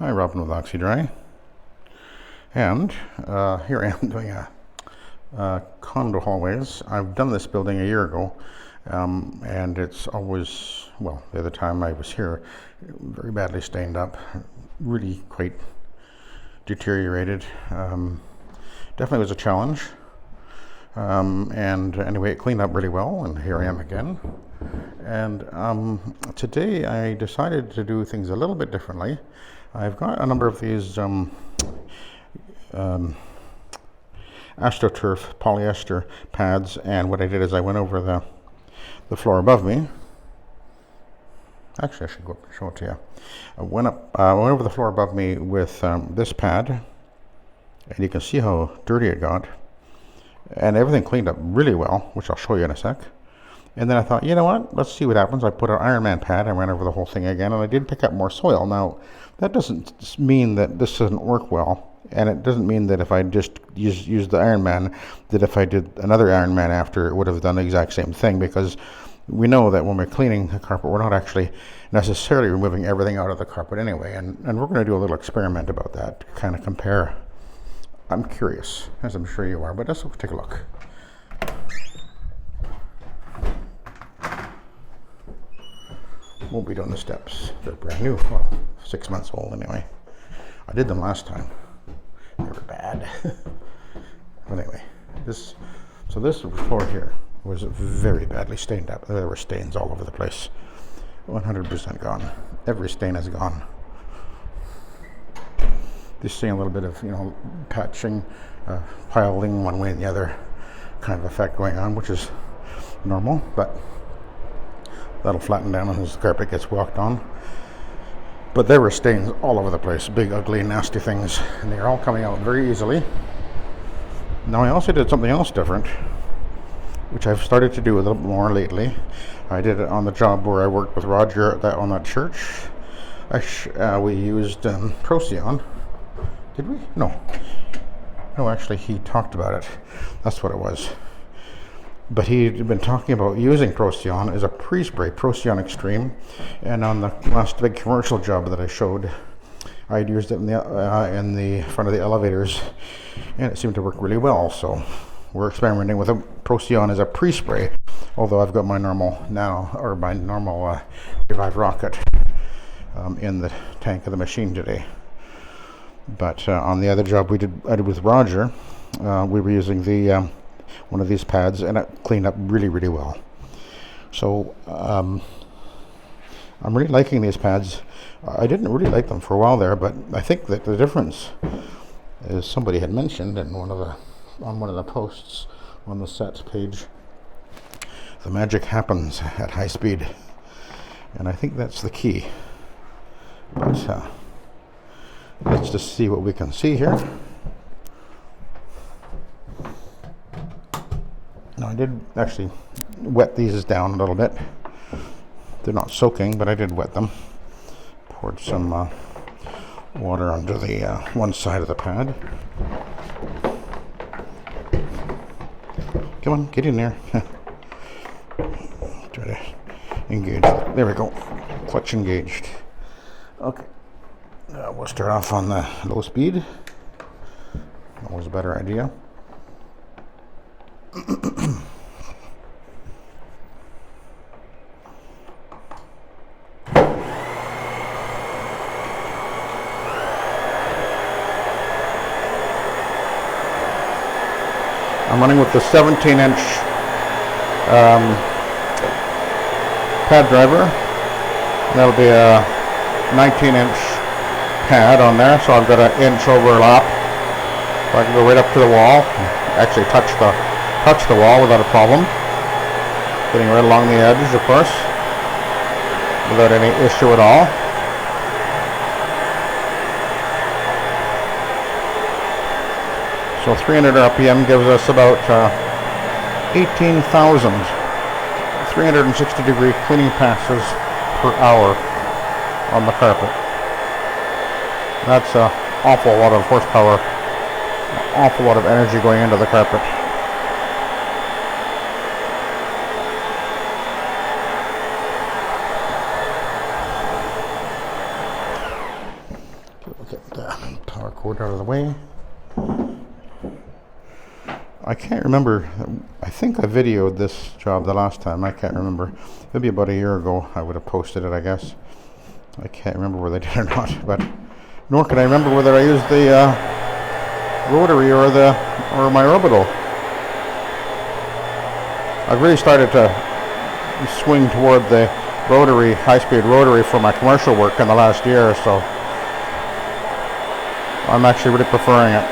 Hi, Robin with Oxy-Dry, and here I am doing a condo hallways. I've done this building a year ago, and it's always, well, the other time I was here, very badly stained up, really quite deteriorated. Definitely was a challenge, and anyway, it cleaned up really well, and here I am again. And today I decided to do things a little bit differently. I've got a number of these AstroTurf polyester pads, and what I did is I went over the floor above me. Actually, I should go up and show it to you. I went over the floor above me with this pad, and you can see how dirty it got. And everything cleaned up really well, which I'll show you in a sec. And then I thought, you know what, let's see what happens. I put an Ironman pad, I ran over the whole thing again, and I did pick up more soil. Now, that doesn't mean that this doesn't work well, and it doesn't mean that if I just used the Ironman, that if I did another Ironman after, it would have done the exact same thing, because we know that when we're cleaning the carpet, we're not actually necessarily removing everything out of the carpet anyway, and we're going to do a little experiment about that, to kind of compare. I'm curious, as I'm sure you are, but let's take a look. Won't be doing the steps. They're brand new. Well, 6 months old anyway. I did them last time. They were bad. But anyway, this floor here was very badly stained up. There were stains all over the place. 100% gone. Every stain is gone. Just seeing a little bit of, patching, piling one way and the other kind of effect going on, which is normal, but that'll flatten down as the carpet gets walked on. But there were stains all over the place, big, ugly, nasty things, and they're all coming out very easily. Now, I also did something else different, which I've started to do a little bit more lately. I did it on the job where I worked with Roger on that church. We used Procyon. Did we? No, actually, he talked about it. That's what it was. But he'd been talking about using Procyon as a pre-spray, Procyon Extreme, and on the last big commercial job that I showed, I'd used it in the front of the elevators, and it seemed to work really well. So we're experimenting with a Procyon as a pre-spray, although I've got my normal Revive rocket in the tank of the machine today. But on the other job I did with Roger, we were using the one of these pads, and it cleaned up really, really well. So I'm really liking these pads. I didn't really like them for a while there, but I think that the difference is, somebody had mentioned on one of the posts on the SETT page, the magic happens at high speed, and I think that's the key. But let's just see what we can see here. Now, I did actually wet these down a little bit. They're not soaking, but I did wet them. Poured some water under the one side of the pad. Come on, get in there. Try to engage. There we go. Clutch engaged. Okay. We'll start off on the low speed. Always a better idea. I'm running with the 17-inch pad driver. That'll be a 19-inch pad on there, so I've got an inch overlap. So I can go right up to the wall, actually touch the wall without a problem. Getting right along the edge, of course, without any issue at all. So 300 RPM gives us about 18,000 360-degree cleaning passes per hour on the carpet. That's an awful lot of horsepower, an awful lot of energy going into the carpet. Get the power cord out of the way. I can't remember. I think I videoed this job the last time. I can't remember. Maybe about a year ago I would have posted it, I guess. I can't remember whether I did or not, but nor can I remember whether I used the rotary or my orbital. I've really started to swing toward the rotary, high-speed rotary for my commercial work in the last year or so. I'm actually really preferring it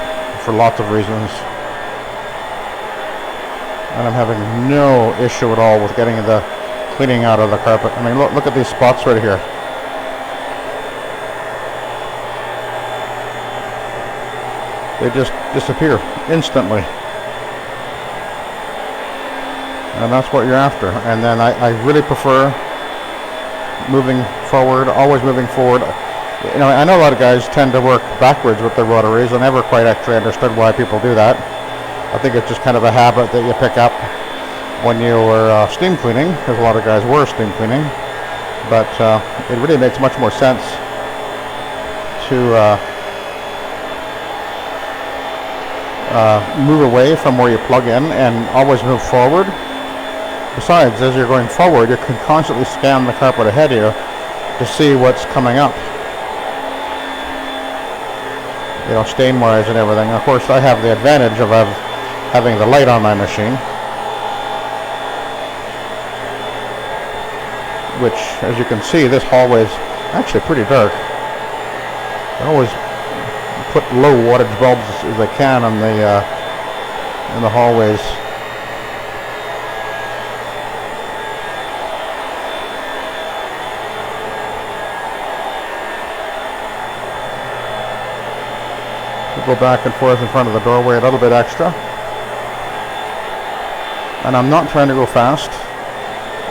for lots of reasons. And I'm having no issue at all with getting the cleaning out of the carpet. I mean, look at these spots right here. They just disappear instantly. And that's what you're after. And then I really prefer moving forward, always moving forward. You know, I know a lot of guys tend to work backwards with their rotaries. I never quite actually understood why people do that. I think it's just kind of a habit that you pick up when you were steam cleaning, because a lot of guys were steam cleaning. But it really makes much more sense to move away from where you plug in and always move forward. Besides, as you're going forward, you can constantly scan the carpet ahead of you to see what's coming up. You know, stain-wise and everything. Of course, I have the advantage of having the light on my machine, which, as you can see, this hallway is actually pretty dark. I always put low wattage bulbs as I can in the hallways. We'll go back and forth in front of the doorway a little bit extra. And I'm not trying to go fast,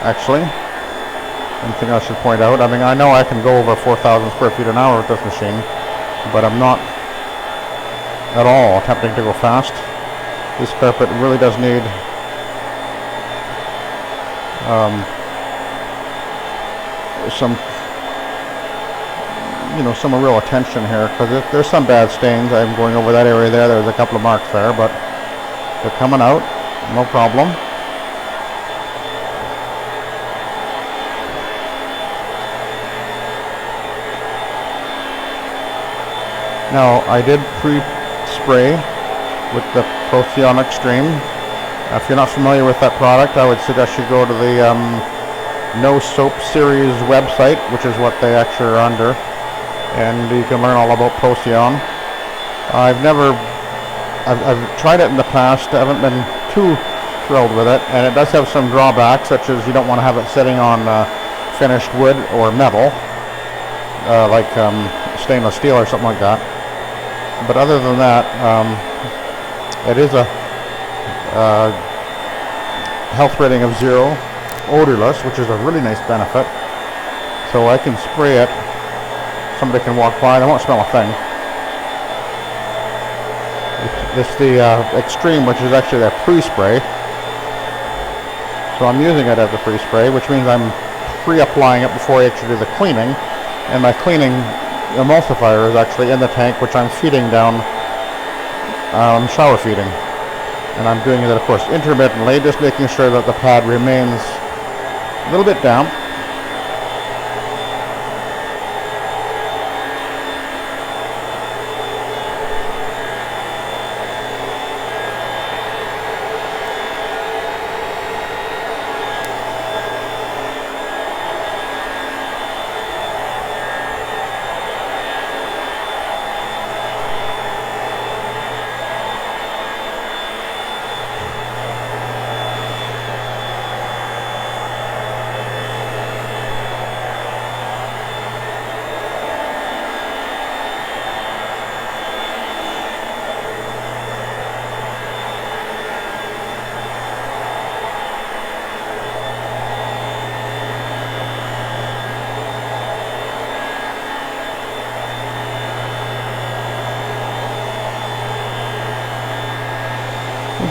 actually. Anything I should point out. I mean, I know I can go over 4,000 square feet an hour with this machine, but I'm not at all attempting to go fast. This carpet really does need some real attention here, because there's some bad stains. I'm going over that area there. There's a couple of marks there, but they're coming out, no problem. Now, I did pre-spray with the Procyon Extreme. If you're not familiar with that product, I would suggest you go to the No Soap Series website, which is what they actually are under, and you can learn all about Procyon. I've tried it in the past. I haven't been too thrilled with it, and it does have some drawbacks, such as you don't want to have it sitting on finished wood or metal, like stainless steel or something like that. But other than that, it is a health rating of 0, odorless, which is a really nice benefit. So I can spray it. Somebody can walk by, they won't smell a thing. It's the Extreme, which is actually their pre-spray. So I'm using it as a pre-spray, which means I'm pre-applying it before I actually do the cleaning. And my cleaning emulsifier is actually in the tank, which I'm feeding down, shower feeding. And I'm doing it, of course, intermittently, just making sure that the pad remains a little bit damp.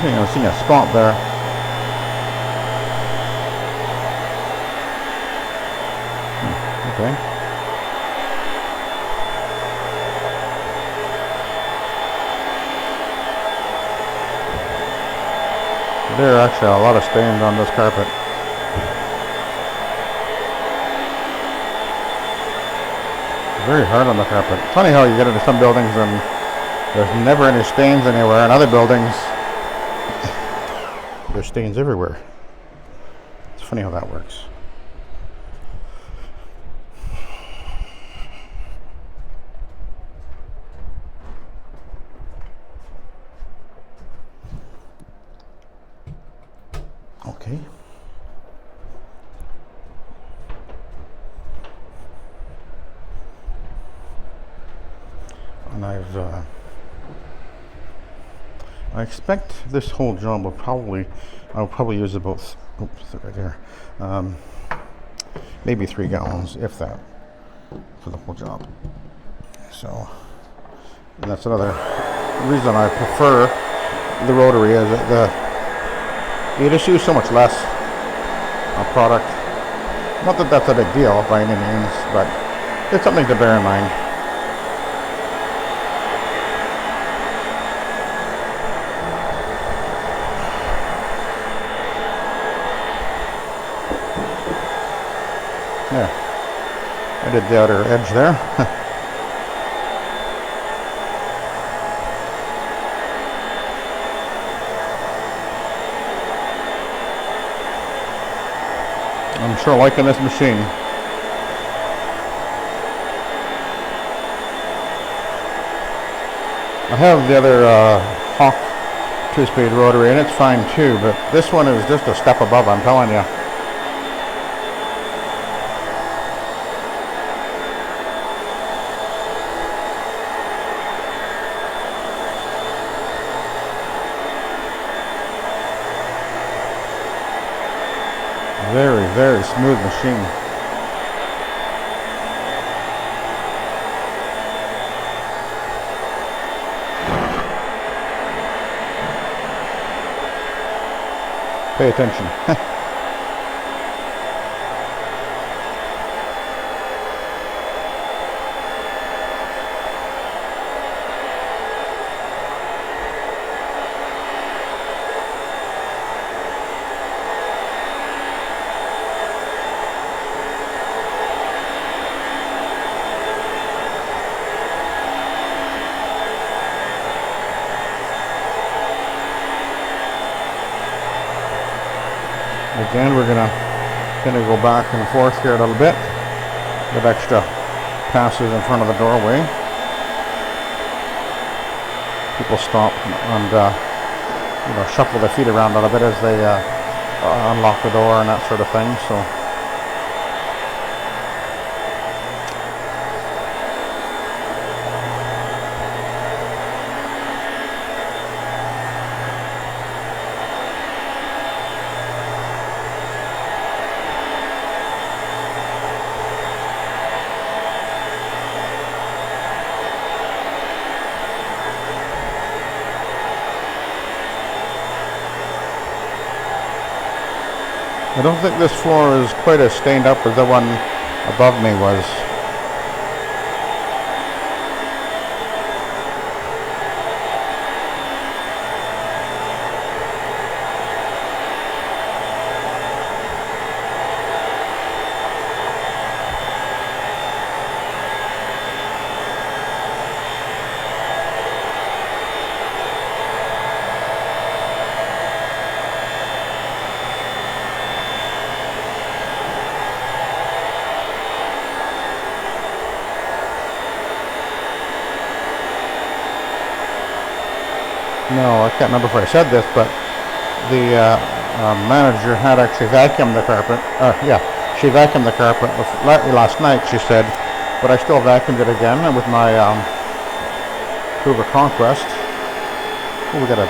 I was seeing a spot there. Okay. There are actually a lot of stains on this carpet. Very hard on the carpet. Funny how you get into some buildings and there's never any stains anywhere. In other buildings, there's stains everywhere. It's funny how that works. Okay. And I expect this whole job will I'll probably use about, oops, right there, maybe 3 gallons, if that, for the whole job. So, and that's another reason I prefer the rotary, is that you just use so much less product. Not that that's a big deal by any means, but it's something to bear in mind. There, I did the outer edge there. I'm sure liking this machine. I have the other Hawk 2-speed rotary and it's fine too, but this one is just a step above, I'm telling you. Very, very smooth machine. Pay attention. Again, we're gonna go back and forth here a little bit. Get extra passes in front of the doorway. People stop and shuffle their feet around a little bit as they unlock the door and that sort of thing. So. I don't think this floor is quite as stained up as the one above me was. No, I can't remember if I said this, but the manager had actually vacuumed the carpet. She vacuumed the carpet last night, she said, but I still vacuumed it again with my Hoover Conquest. Oh, we got a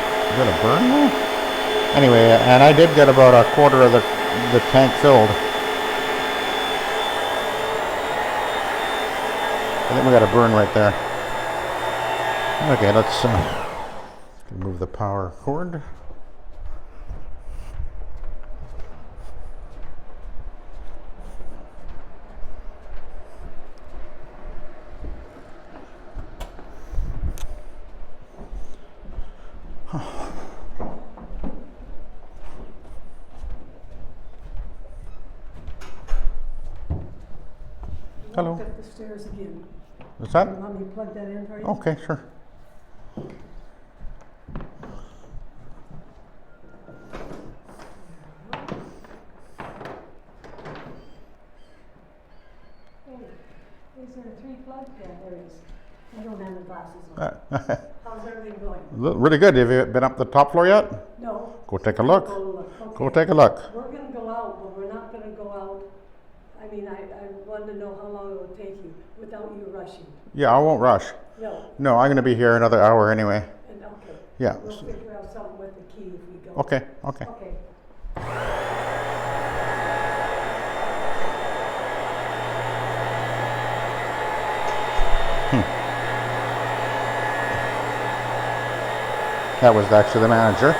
burn there? Anyway, and I did get about a quarter of the tank filled. I think we got a burn right there. Okay, let's remove the power cord. Hello. Up the stairs again. Is that? Want me to plug that in for you? Okay, sure. Is there 3 plugs? Yeah, there is. I don't have the glasses on. How's everything going? Really good. Have you been up the top floor yet? No. Go take a look. Go look. Okay. Go take a look. We're going to go out, but we're not going to go out. I mean, I wanted to know how long it would take you without you rushing. Yeah, I won't rush. No. No, I'm going to be here another hour anyway. And okay. Yeah. We'll figure out something with the key if we go. Okay, okay. Okay. That was actually the manager.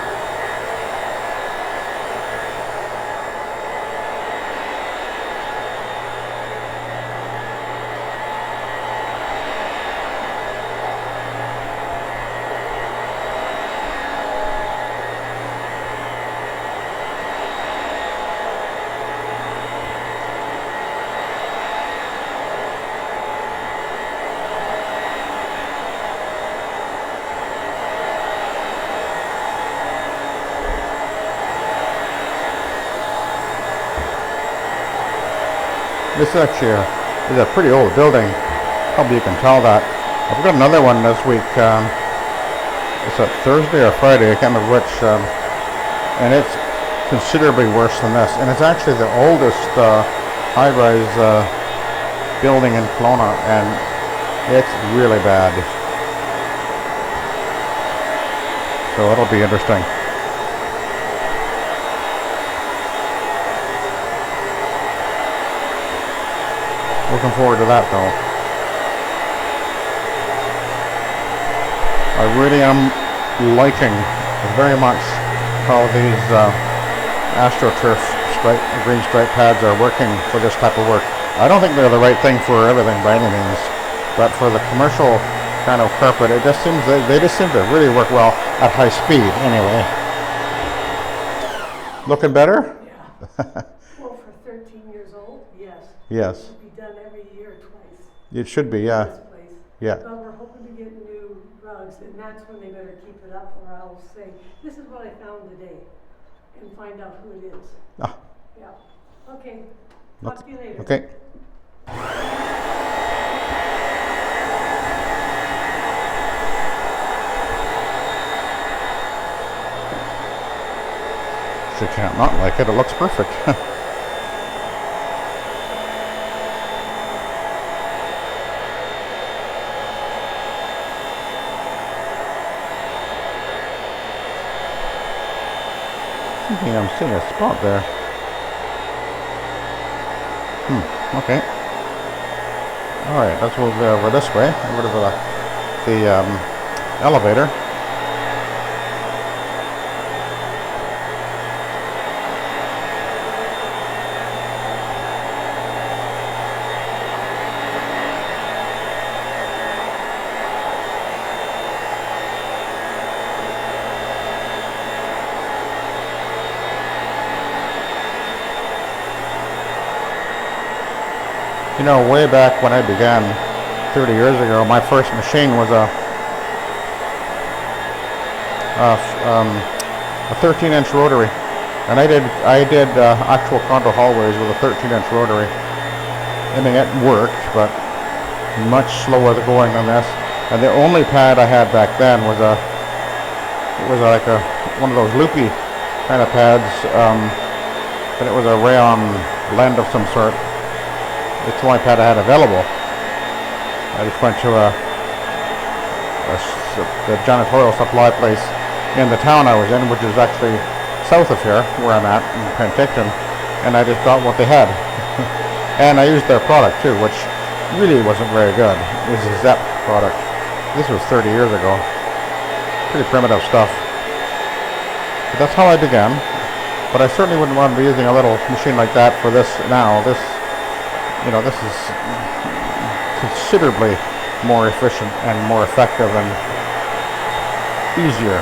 This actually is a pretty old building. Probably you can tell that. I've got another one this week. It's a Thursday or Friday, I can't remember which. And it's considerably worse than this. And it's actually the oldest high-rise building in Kelowna, and it's really bad. So it'll be interesting. Looking forward to that though. I really am liking very much how these AstroTurf green stripe pads are working for this type of work. I don't think they're the right thing for everything by any means, but for the commercial kind of carpet, it just seems they just seem to really work well at high speed anyway. Looking better? Yeah. Well, for 13 years old, yes. Yes. Done every year twice. It should be, yeah. This place. Yeah. But we're hoping to get new rugs, and that's when they better keep it up, or I'll say, this is what I found today, and find out who it is. Ah. Yeah. Okay. Talk to you later. Okay. She can't not like it. It looks perfect. I'm seeing a spot there. Okay. Alright, let's move over this way, over to the elevator. You know, way back when I began 30 years ago, my first machine was a 13-inch rotary, and I did actual condo hallways with a 13-inch rotary. I mean, it worked, but much slower going than this. And the only pad I had back then was like one of those loopy kind of pads, but it was a rayon blend of some sort. It's the only pad I had available. I just went to the janitorial supply place in the town I was in, which is actually south of here, where I'm at, in Penticton, and I just got what they had. And I used their product too, which really wasn't very good. It was a ZEP product. This was 30 years ago. Pretty primitive stuff. But that's how I began. But I certainly wouldn't want to be using a little machine like that for this now. This is considerably more efficient and more effective and easier.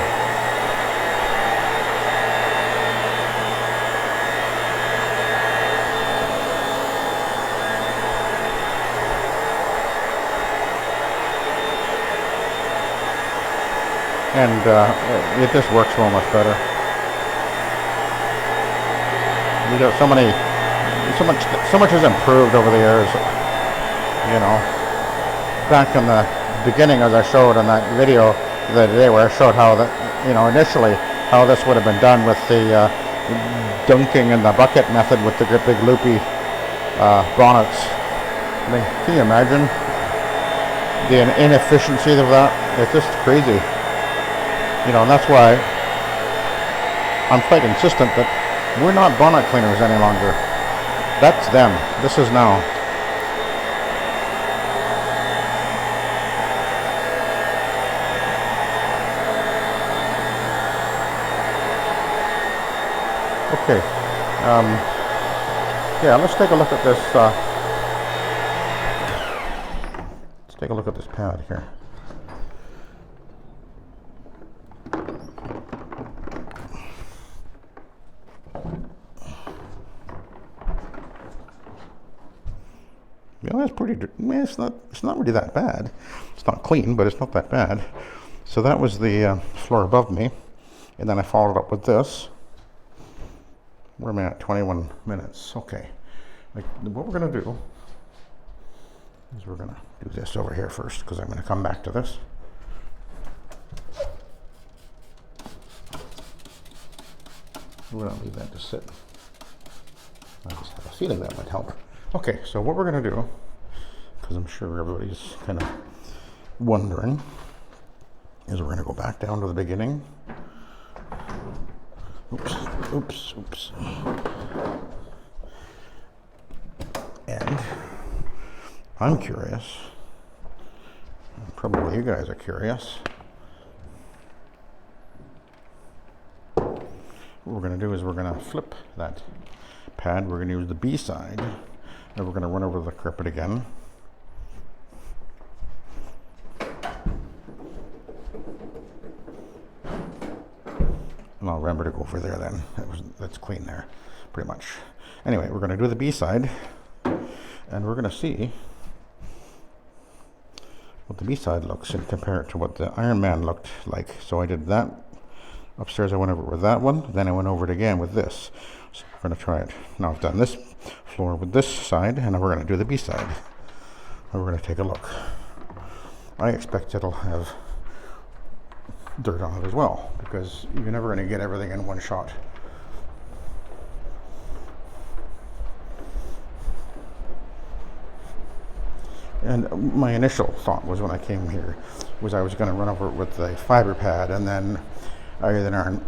and it just works so much better. You got so much has improved over the years. You know, back in the beginning, as I showed in that video the other day, where I showed how that, you know, initially how this would have been done with the dunking in the bucket method with the big loopy bonnets. I mean, can you imagine the inefficiency of that? It's just crazy. You know, and that's why I'm quite insistent that we're not bonnet cleaners any longer. That's them. This is now. Okay. Yeah, let's take a look at this. Let's take a look at this pad here. Yeah, that's pretty. It's not really that bad. It's not clean, but it's not that bad. So that was the floor above me, and then I followed up with this. Where am I at? 21 minutes. Okay. Like, what we're going to do is we're going to do this over here first, because I'm going to come back to this. We're going to leave that to sit. I just have a feeling that might help. Okay, so what we're going to do, because I'm sure everybody's kind of wondering, is we're going to go back down to the beginning. Oops. And I'm curious, probably you guys are curious. What we're going to do is we're going to flip that pad. We're going to use the B side, and we're going to run over the carpet again. And I'll remember to go over there then. That's clean there, pretty much. Anyway, we're going to do the B side, and we're going to see what the B side looks and compare it to what the Iron Man looked like. So I did that upstairs. I went over with that one, then I went over it again with this. So we're going to try it. Now I've done this floor with this side, and now we're going to do the B side. And we're going to take a look. I expect it'll have dirt on it as well, because you're never going to get everything in one shot. And my initial thought was, when I came here, was I was going to run over it with the fiber pad, and then either an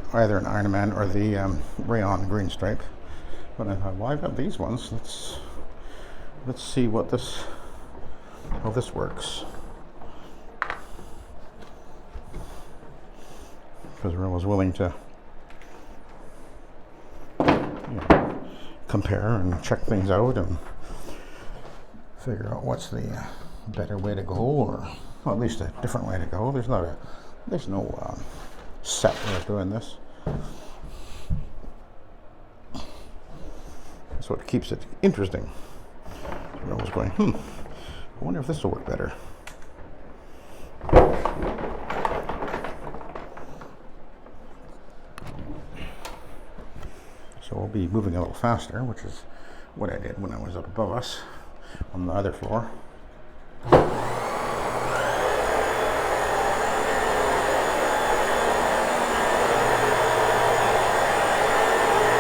Iron Man or the rayon green stripe. But I thought, well, I've got these ones. Let's see how this works. Because I was willing to, compare and check things out and figure out what's the better way to go, or well, at least a different way to go. There's no set way of doing this. That's what keeps it interesting. You're always going, I wonder if this will work better. So we'll be moving a little faster, which is what I did when I was up above us on the other floor.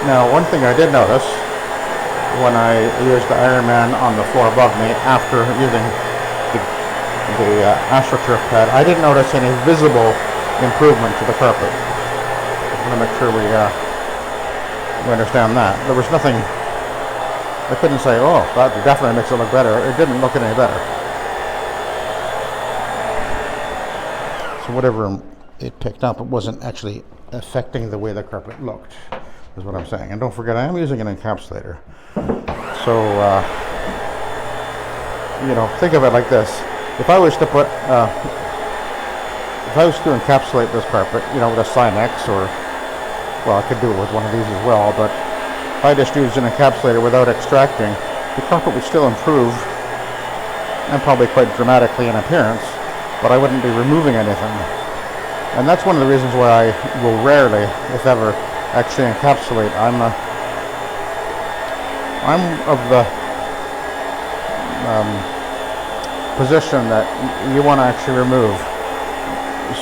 Now, one thing I did notice when I used the Iron Man on the floor above me after using the AstroTurf pad, I didn't notice any visible improvement to the carpet. I want to make sure we understand that. There was nothing, I couldn't say, oh, that definitely makes it look better. It didn't look any better. So whatever it picked up, it wasn't actually affecting the way the carpet looked, is what I'm saying. And don't forget, I am using an encapsulator. So, think of it like this. If I was to encapsulate this carpet, with a Sinex, or, well, I could do it with one of these as well, but if I just used an encapsulator without extracting, the carpet would still improve, and probably quite dramatically in appearance, but I wouldn't be removing anything. And that's one of the reasons why I will rarely, if ever, actually encapsulate. I'm of the position that you want to actually remove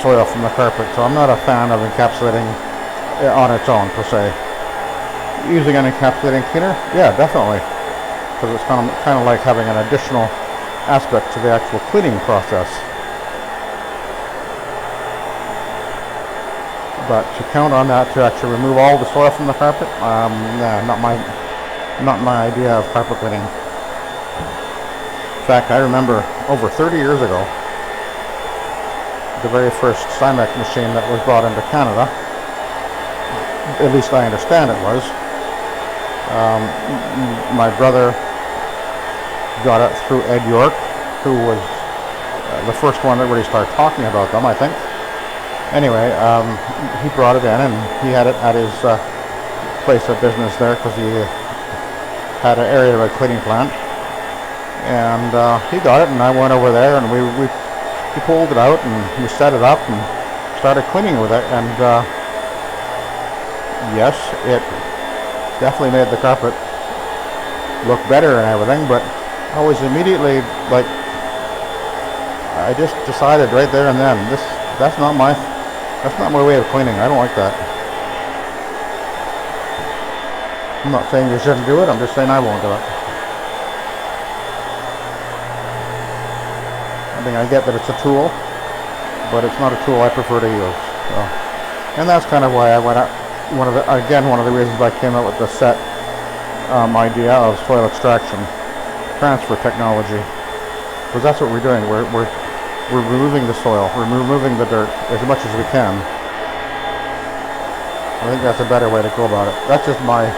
soil from the carpet. So I'm not a fan of encapsulating it on its own per se. Using an encapsulating cleaner, yeah, definitely, because it's kind of like having an additional aspect to the actual cleaning process. But to count on that to actually remove all the soil from the carpet, nah, not my idea of carpet cleaning. In fact, I remember over 30 years ago, the very first Simex machine that was brought into Canada, at least I understand it was, my brother got it through Ed York, who was the first one that really started talking about them, I think. Anyway, he brought it in and he had it at his place of business there because he had an area of a cleaning plant. And he got it and I went over there and we pulled it out and we set it up and started cleaning with it. And yes, it definitely made the carpet look better and everything, but I was immediately like, I just decided right there and then, that's not my way of cleaning. I don't like that. I'm not saying you shouldn't do it, I'm just saying I won't do it. I mean, I get that it's a tool, but it's not a tool I prefer to use. So, and that's kind of why I went out, one of the reasons I came up with the SETT idea of soil extraction transfer technology, because that's what we're doing. We're removing the soil, we're removing the dirt as much as we can. I think that's a better way to go about it. That's just my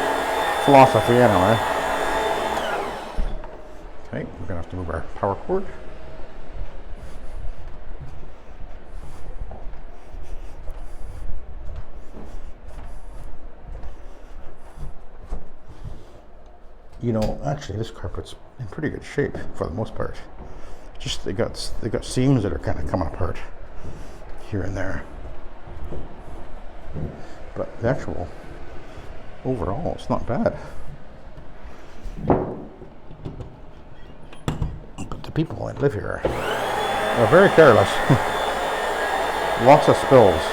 philosophy anyway. Okay, we're gonna have to move our power cord. You know, actually this carpet's in pretty good shape for the most part. Just they got seams that are kind of coming apart here and there. But the actual overall, it's not bad. But the people that live here are very careless. Lots of spills.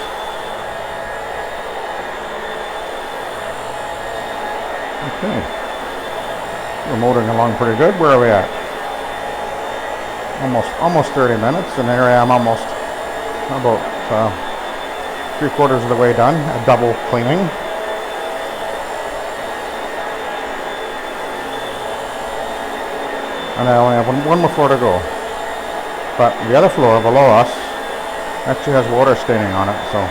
Okay. We're motoring along pretty good. Where are we at? Almost 30 minutes, and there I am about 3/4 of the way done, a double cleaning. And I only have one more floor to go. But the other floor below us actually has water staining on it, so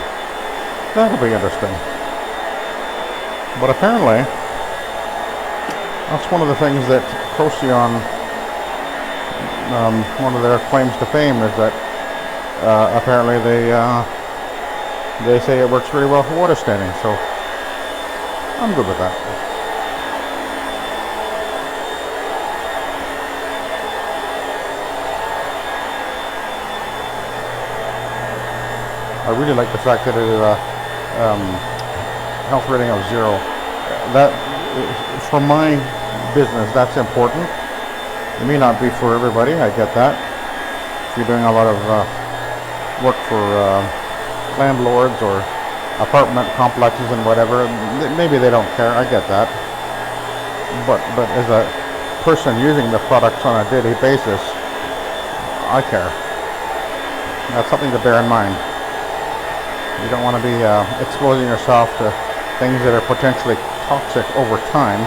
that'll be interesting. But apparently, that's one of the things that Procyon, one of their claims to fame is that apparently they say it works really well for water staining, so I'm good with that. I really like the fact that it is a health rating of 0. That, for my business, that's important. It may not be for everybody, I get that. If you're doing a lot of work for landlords or apartment complexes and whatever, maybe they don't care, I get that. But as a person using the products on a daily basis, I care. That's something to bear in mind. You don't want to be exposing yourself to things that are potentially toxic over time.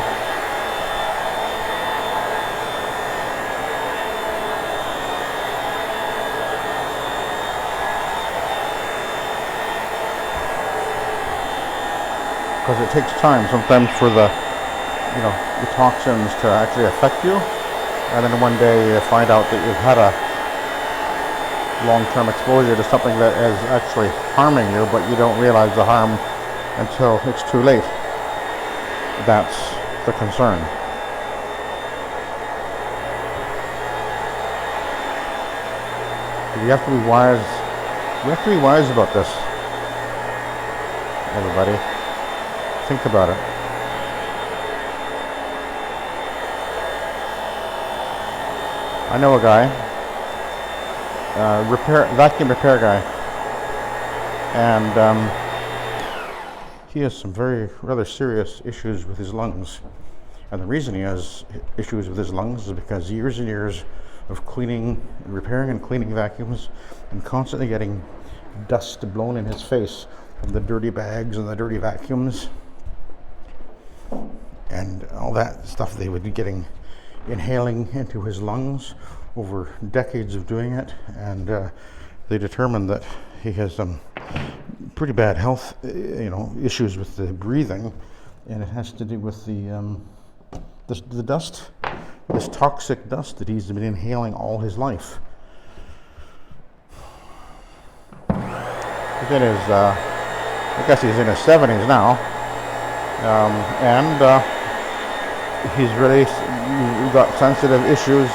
Because it takes time sometimes for the toxins to actually affect you, and then one day you find out that you've had a long-term exposure to something that is actually harming you, but you don't realize the harm until it's too late. That's the concern. We have to be wise. We have to be wise about this. everybody. Think about it. I know a guy, vacuum repair guy, and he has some rather serious issues with his lungs. And the reason he has issues with his lungs is because years and years of repairing and cleaning vacuums, and constantly getting dust blown in his face from the dirty bags and the dirty vacuums and all that stuff they would be inhaling into his lungs over decades of doing it. And they determined that he has some pretty bad health issues with the breathing, and it has to do with the dust, this toxic dust that he's been inhaling all his life. He's in his, I guess he's in his 70s now, and he's really got sensitive issues,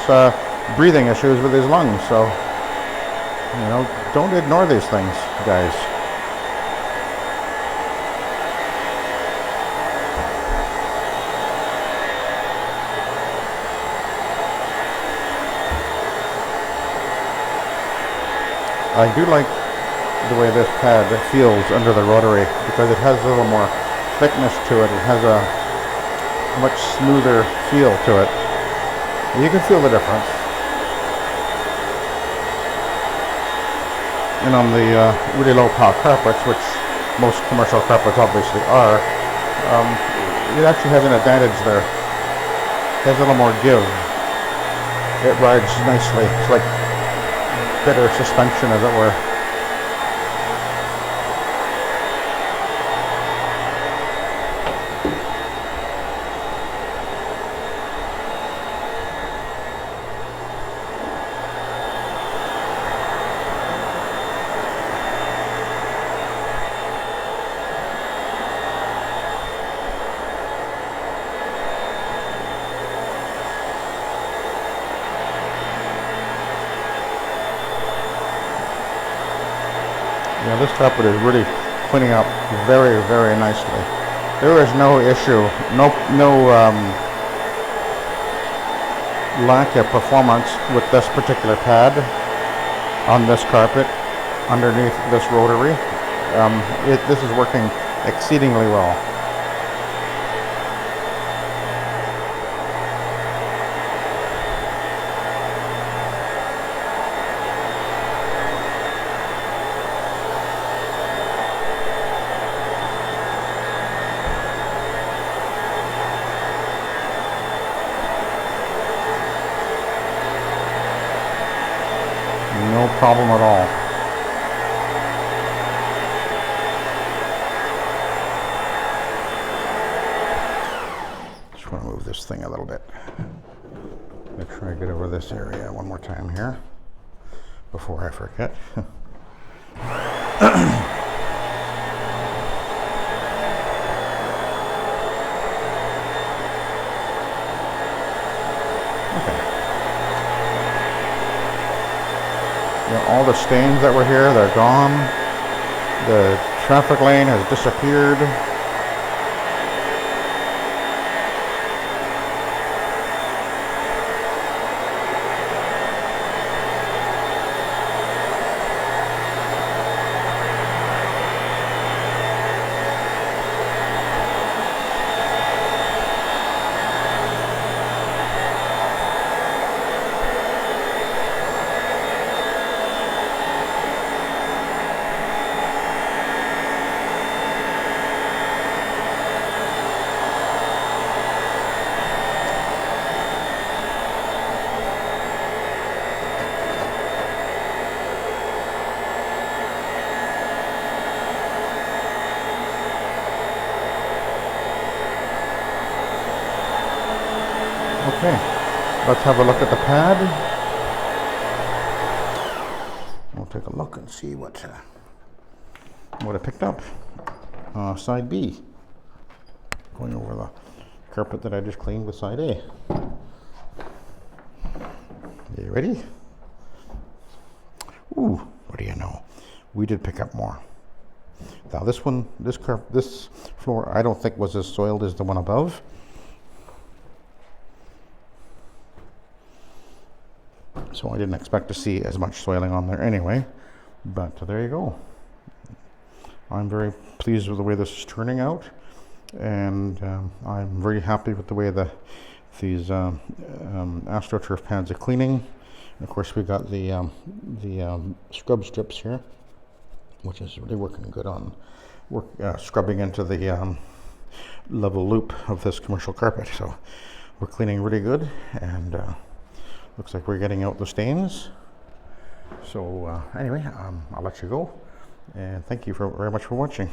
breathing issues with his lungs. So, don't ignore these things, guys. I do like the way this pad feels under the rotary, because it has a little more thickness to it. It has a much smoother feel to it. You can feel the difference. And on the really low power carpets, which most commercial carpets obviously are, it actually has an advantage there. It has a little more give. It rides nicely. It's like better suspension, as it were. This carpet is really cleaning up very, very nicely. There is no issue, no lack of performance with this particular pad on this carpet underneath this rotary. This is working exceedingly well. No problem at all. Just want to move this thing a little bit. Make sure I get over this area one more time here before I forget. All the stains that were here, they're gone. The traffic lane has disappeared. Okay, let's have a look at the pad. We'll take a look and see what I picked up. Side B. Going over the carpet that I just cleaned with side A. You ready? Ooh, what do you know? We did pick up more. Now this one, this floor, I don't think was as soiled as the one above. So I didn't expect to see as much soiling on there anyway, but there you go. I'm very pleased with the way this is turning out, and I'm very happy with the way these AstroTurf pads are cleaning. And of course, we've got the scrub strips here, which is really working good on scrubbing into the level loop of this commercial carpet. So we're cleaning really good, and looks like we're getting out the stains. So anyway, I'll let you go, and thank you very much for watching.